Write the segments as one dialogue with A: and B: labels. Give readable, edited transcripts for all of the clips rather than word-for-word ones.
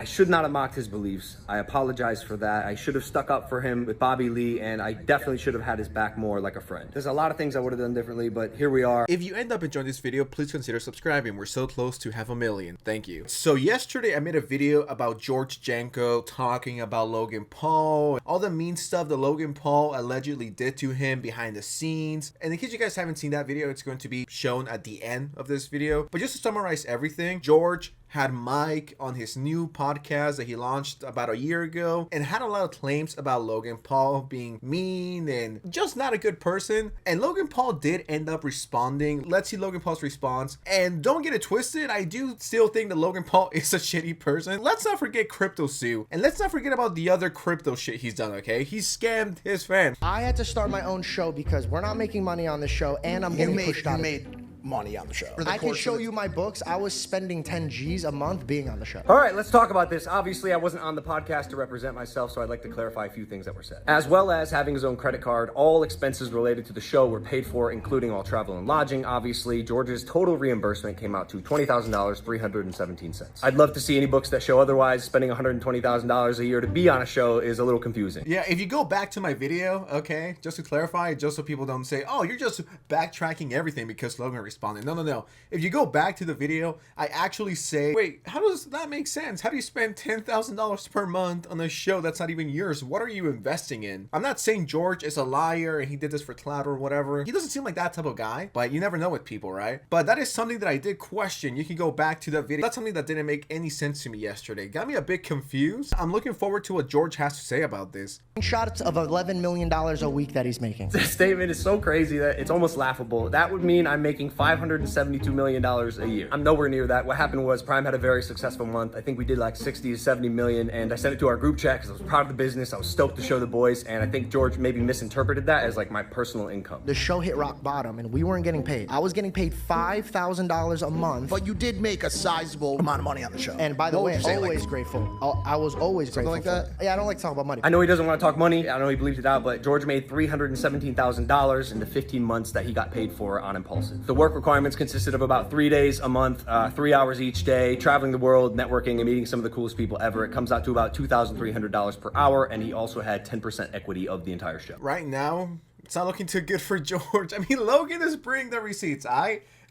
A: I should not have mocked his beliefs. I apologize for that. I should have stuck up for him with Bobby Lee, and I definitely should have had his back more like a friend. There's a lot of things I would have done differently, but here we are.
B: If you end up enjoying this video, please consider subscribing. We're so close to 500,000. Thank you. So yesterday I made a video about George Janko talking about Logan Paul, all the mean stuff that Logan Paul allegedly did to him behind the scenes. And in case you guys haven't seen that video, it's going to be shown at the end of this video. But just to summarize everything, George had Mike on his new podcast that he launched about a year ago and had a lot of claims about Logan Paul being mean and just not a good person. And Logan Paul did end up responding. Let's see Logan Paul's response. And don't get it twisted, I do still think that Logan Paul is a shitty person. Let's not forget Crypto Sue. And let's not forget about the other crypto shit he's done, okay? He scammed his fans.
C: I had to start my own show because we're not making money on the show and I'm getting pushed out of it.
D: Money on the show.
C: I can show you my books. I was spending 10 G's a month being on the show.
A: All right, let's talk about this. Obviously, I wasn't on the podcast to represent myself, so I'd like to clarify a few things that were said. As well as having his own credit card, all expenses related to the show were paid for, including all travel and lodging. Obviously, George's total reimbursement came out to $20,000, 317 cents. I'd love to see any books that show otherwise. Spending $120,000 a year to be on a show is a little confusing.
B: Yeah, if you go back to my video, okay, just to clarify, just so people don't say, oh, you're just backtracking everything because Logan responded. No. If you go back to the video, I actually say, wait, how does that make sense? How do you spend $10,000 per month on a show that's not even yours? What are you investing in? I'm not saying George is a liar and he did this for clout or whatever. He doesn't seem like that type of guy, but you never know with people, right? But that is something that I did question. You can go back to the video. That's something that didn't make any sense to me yesterday. Got me a bit confused. I'm looking forward to what George has to say about this.
C: Shots of $11 million a week that he's making.
A: This statement is so crazy that it's almost laughable. That would mean I'm making $572 million a year. I'm nowhere near that. What happened was Prime had a very successful month. I think we did like 60 to 70 million, and I sent it to our group chat because I was proud of the business. I was stoked to show the boys, and I think George maybe misinterpreted that as like my personal income.
C: The show hit rock bottom and we weren't getting paid. I was getting paid $5,000 a month.
D: But you did make a sizable amount of money on the show.
C: And by the way, always grateful. I was always grateful.
D: Like that?
C: Yeah, I don't like to talk about money.
A: I know he doesn't want to talk money. I know he believes it out, but George made $317,000 in the 15 months that he got paid for on Impulsive. The work requirements consisted of about 3 days a month, 3 hours each day, traveling the world, networking, and meeting some of the coolest people ever. It comes out to about $2,300 per hour, and he also had 10% equity of the entire show.
B: Right now, it's not looking too good for George. I mean, Logan is bringing the receipts.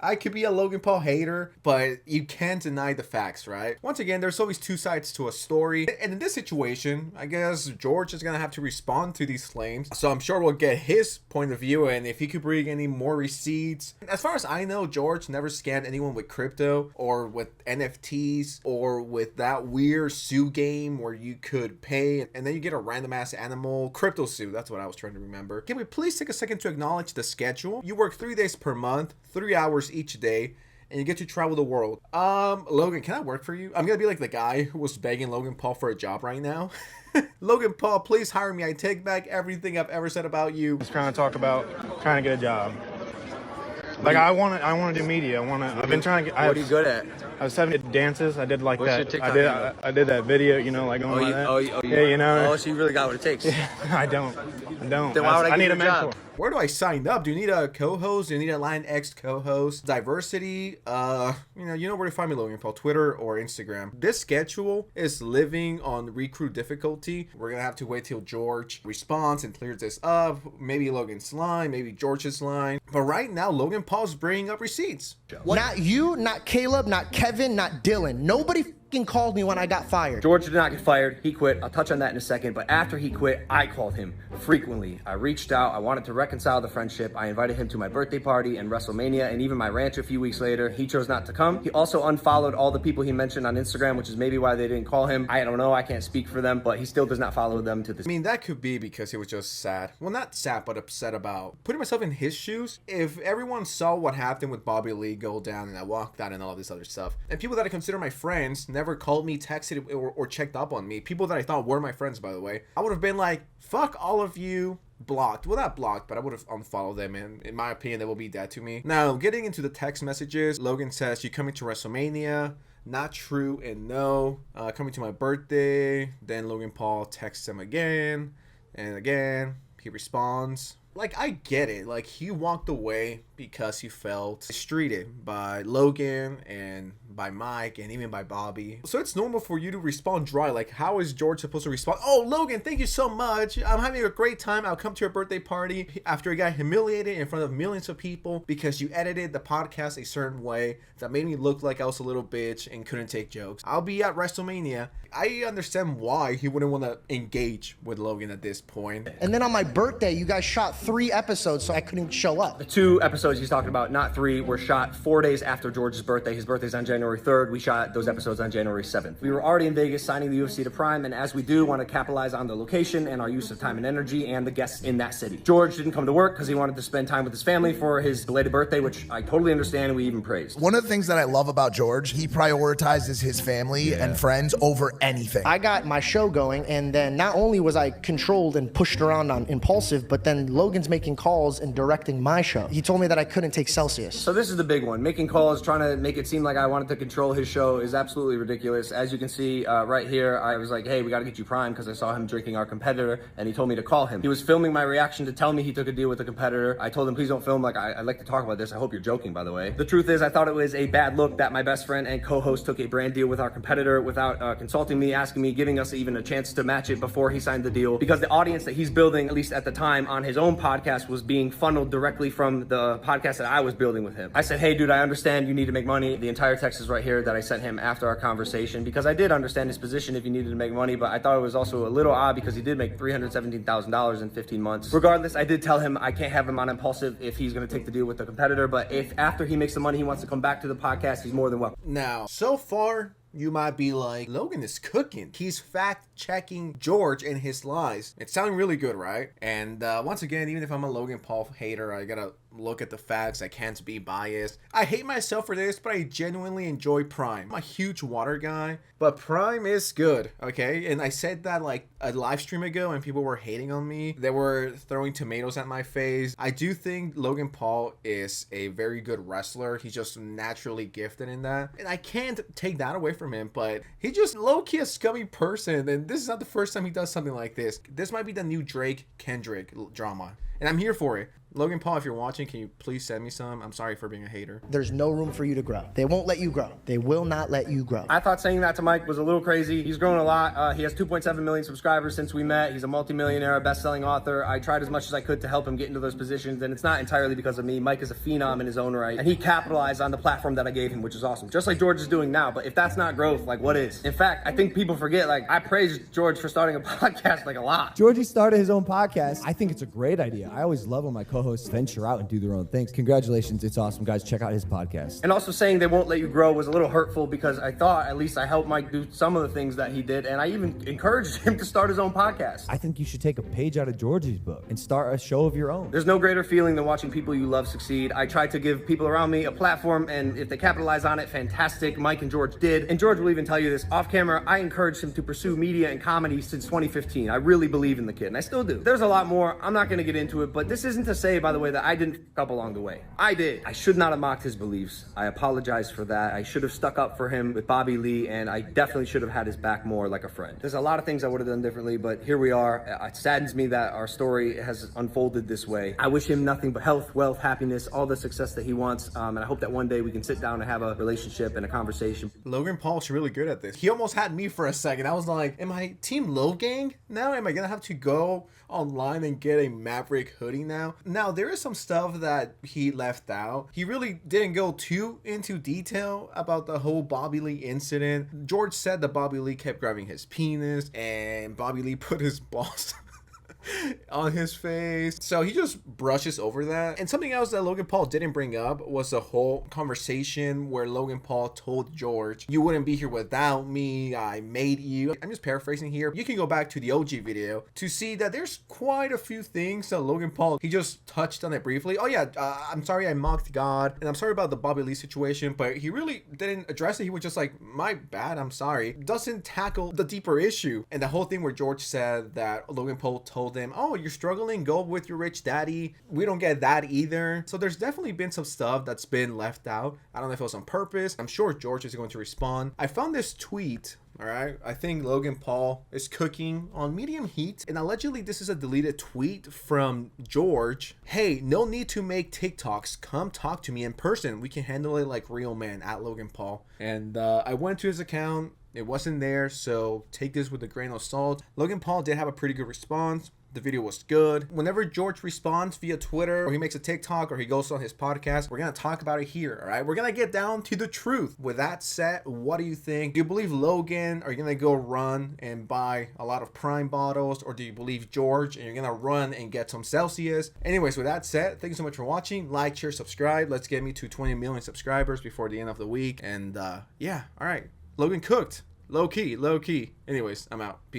B: I could be a Logan Paul hater, but you can't deny the facts, right? Once again, there's always two sides to a story. And in this situation, I guess George is going to have to respond to these claims. So I'm sure we'll get his point of view and if he could bring any more receipts. As far as I know, George never scammed anyone with crypto or with NFTs or with that weird Sue game where you could pay and then you get a random ass animal. Crypto Sue, that's what I was trying to remember. Can we please take a second to acknowledge the schedule? You work 3 days per month, 3 hours each day, and you get to travel the world. Logan, can I work for you? I'm gonna be like the guy who was begging Logan Paul for a job right now. Logan Paul, please hire me. I take back everything I've ever said about you.
E: Just trying to talk about trying to get a job. Like I want to do media. I've been trying to get.
A: What are you good at?
E: I was 70 dances. I did like
A: What's
E: that.
A: your TikTok
E: I did that video. You know, like going like that. Yeah, you know.
A: Oh, so you really got what it takes.
E: I don't.
A: Then why would I
E: need a
A: give you a
E: mentor.
A: job?
B: Where do I sign up? Do you need a co-host? Do you need a Line X co-host? Diversity? You know where to find me, Logan Paul, Twitter or Instagram. This schedule is living on recruit difficulty. We're gonna have to wait till George responds and clears this up. Maybe Logan's line, maybe George's line. But right now, Logan Paul's bringing up receipts.
C: Not you, not Caleb, not Kevin, not Dylan. Nobody called me when I got fired.
A: George did not get fired. He quit. I'll touch on that in a second. But after he quit, I called him frequently. I reached out. I wanted to reconcile the friendship. I invited him to my birthday party and WrestleMania and even my ranch a few weeks later. He chose not to come. He also unfollowed all the people he mentioned on Instagram, which is maybe why they didn't call him. I don't know. I can't speak for them, but he still does not follow them to this.
B: I mean, that could be because he was just sad. Well, not sad, but upset about putting myself in his shoes. If everyone saw what happened with Bobby Lee go down and I walked out and all this other stuff, and people that I consider my friends never called me, texted or checked up on me, people that I thought were my friends, by the way, I would have been like, fuck all of you, blocked. Well, not blocked, but I would have unfollowed them, and in my opinion, they will be dead to me. Now, getting into the text messages, Logan says, you coming to WrestleMania? Not true and no. Coming to my birthday. Then Logan Paul texts him again and again. He responds. Like, I get it. Like, he walked away because he felt mistreated by Logan and by Mike and even by Bobby. So it's normal for you to respond dry. Like, how is George supposed to respond? Oh, Logan, thank you so much. I'm having a great time. I'll come to your birthday party. After he got humiliated in front of millions of people because you edited the podcast a certain way that made me look like I was a little bitch and couldn't take jokes. I'll be at WrestleMania. I understand why he wouldn't want to engage with Logan at this point.
C: And then on my birthday, you guys shot 3 episodes, so I couldn't show up.
A: The 2 episodes he's talking about, not 3, were shot 4 days after George's birthday. His birthday's on January 3rd. We shot those episodes on January 7th. We were already in Vegas signing the UFC to Prime, and as we do, want to capitalize on the location and our use of time and energy and the guests in that city. George didn't come to work because he wanted to spend time with his family for his belated birthday, which I totally understand and we even praised.
D: One of the things that I love about George, he prioritizes his family and friends over anything.
C: I got my show going, and then not only was I controlled and pushed around on Impulsive, but then Logan's making calls and directing my show. He told me that I couldn't take Celsius.
A: So this is the big one. Making calls, trying to make it seem like I wanted to control his show is absolutely ridiculous. As you can see right here, I was like, hey, we got to get you Prime because I saw him drinking our competitor, and he told me to call him. He was filming my reaction to tell me he took a deal with a competitor. I told him, please don't film. Like, I'd like to talk about this. I hope you're joking, by the way. The truth is, I thought it was a bad look that my best friend and co-host took a brand deal with our competitor without consulting me, asking me, giving us even a chance to match it before he signed the deal, because the audience that he's building, at least at the time, on his own podcast was being funneled directly from the podcast that I was building with him. I said, hey, dude, I understand you need to make money. The entire text is right here that I sent him after our conversation, because I did understand his position if he needed to make money, but I thought it was also a little odd because he did make $317,000 in 15 months. Regardless, I did tell him I can't have him on Impulsive if he's going to take the deal with the competitor, but if after he makes the money he wants to come back to the podcast, he's more than welcome.
B: Now, so far, you might be like, Logan is cooking. He's fact-checking George and his lies. It's sounding really good, right? And once again, even if I'm a Logan Paul hater, I gotta look at the facts. I can't be biased. I hate myself for this, but I genuinely enjoy Prime. I'm a huge water guy, but Prime is good, okay? And I said that like a live stream ago and people were hating on me. They were throwing tomatoes at my face. I do think Logan Paul is a very good wrestler. He's just naturally gifted in that. And I can't take that away from him, but he just low-key a scummy person. And this is not the first time he does something like this. This might be the new Drake-Kendrick drama. And I'm here for it. Logan Paul, if you're watching, can you please send me some? I'm sorry for being a hater.
C: There's no room for you to grow. They won't let you grow. They will not let you grow.
A: I thought saying that to Mike was a little crazy. He's grown a lot. He has 2.7 million subscribers since we met. He's a multimillionaire, a best-selling author. I tried as much as I could to help him get into those positions, and it's not entirely because of me. Mike is a phenom in his own right, and he capitalized on the platform that I gave him, which is awesome. Just like George is doing now, but if that's not growth, like what is? In fact, I think people forget, like, I praised George for starting a podcast like a lot.
F: Georgie started his own podcast. I think it's a great idea. I always love when my co-hosts venture out and do their own things. Congratulations. It's awesome, guys. Check out his podcast.
A: And also saying they won't let you grow was a little hurtful because I thought at least I helped Mike do some of the things that he did, and I even encouraged him to start his own podcast.
F: I think you should take a page out of Georgie's book and start a show of your own.
A: There's no greater feeling than watching people you love succeed. I tried to give people around me a platform, and if they capitalize on it, fantastic. Mike and George did. And George will even tell you this off camera. I encouraged him to pursue media and comedy since 2015. I really believe in the kid, and I still do. There's a lot more. I'm not going to get into it, but this isn't to say, by the way, that I didn't fuck up along the way. I did. I should not have mocked his beliefs. I apologize for that. I should have stuck up for him with Bobby Lee, and I definitely should have had his back more like a friend. There's a lot of things I would have done differently, but here we are. It saddens me that our story has unfolded this way. I wish him nothing but health, wealth, happiness, all the success that he wants, and I hope that one day we can sit down and have a relationship and a conversation.
B: Logan Paul's really good at this. He almost had me for a second. I was like, am I Team Logang now? Am I gonna have to go online and get a Maverick hoodie now? Now, there is some stuff that he left out. He really didn't go too into detail about the whole Bobby Lee incident. George said that Bobby Lee kept grabbing his penis and Bobby Lee put his balls on his face. So he just brushes over that. And something else that Logan Paul didn't bring up was the whole conversation where Logan Paul told George, you wouldn't be here without me. I made you. I'm just paraphrasing here. You can go back to the OG video to see that there's quite a few things that Logan Paul, he just touched on it briefly. Oh yeah, I'm sorry I mocked God, and I'm sorry about the Bobby Lee situation, but he really didn't address it. He was just like, my bad, I'm sorry. Doesn't tackle the deeper issue. And the whole thing where George said that Logan Paul told him, oh, you're struggling, go with your rich daddy. We don't get that either. So there's definitely been some stuff that's been left out. I don't know if it was on purpose. I'm sure George is going to respond. I found this tweet All right, I think Logan Paul is cooking on medium heat, and allegedly this is a deleted tweet from George. Hey, no need to make TikToks. Come talk to me in person. We can handle it like real men, at Logan Paul. And I went to his account. It wasn't there, so take this with a grain of salt. Logan Paul did have a pretty good response. The video was good. Whenever George responds via Twitter, or he makes a TikTok, or he goes on his podcast, we're gonna talk about it here, all right? We're gonna get down to the truth. With that said, what do you think? Do you believe Logan? Are you gonna go run and buy a lot of Prime bottles, or do you believe George and you're gonna run and get some Celsius? Anyways, with that said, thank you so much for watching. Like, share, subscribe. Let's get me to 20 million subscribers before the end of the week. And yeah, all right. Logan cooked. Low key. Anyways, I'm out. Peace.